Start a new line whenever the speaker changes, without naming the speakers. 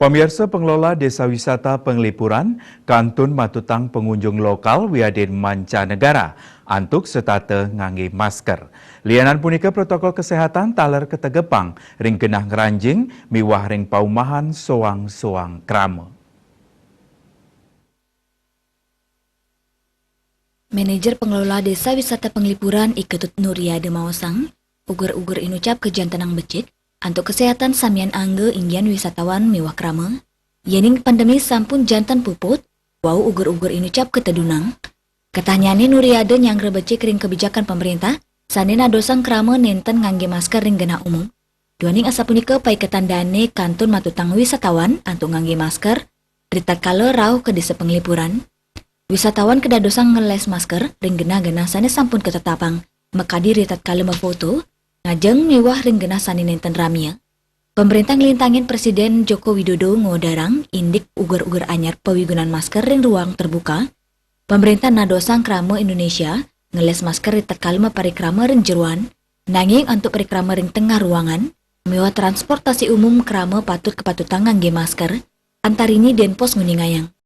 Pemirsa pengelola Desa Wisata Penglipuran, Kantun Matutang pengunjung lokal wiadin mancanegara, antuk setate ngangge masker. Lianan punika protokol kesehatan taler ketegepang, ring genah ngeranjing, miwah ring paumahan soang-soang krame.
Manajer pengelola Desa Wisata Penglipuran Iketut Nuriade Mawasang, ugur-ugur inucap ke jantanang becik, untuk kesehatan samian angge inggian wisatawan miwah krame, yening pandemi sampun jantan puput, wau ugur-ugur inucap ke tedunang. Ketanyane Nuriade yang rebecik ring kebijakan pemerintah, sanena dosang krame nenten ngangge masker ring genah umum. Duaning asapunika pai ketandane Kantun Matutang wisatawan antuk ngangge masker, ritakala rauh ke Desa Penglipuran. Wisatawan kedadosang ngeles masker ring genah-genah sane sampun ketetapang, mekadi ritatkala mefoto, ngajeng mewah ring genah sane nenten ramia. Pemerintah ngelintangin Presiden Joko Widodo ngodarang indik ugur-ugur anyar pawigunan masker ring ruang terbuka. Pemerintah nadosang krama Indonesia ngeles masker ritatkala parikrama ring jeruan, nanging untuk parikrama ring tengah ruangan, mewah transportasi umum krama patut kepatutan ngangge masker, antarini Denpos Nguningayang.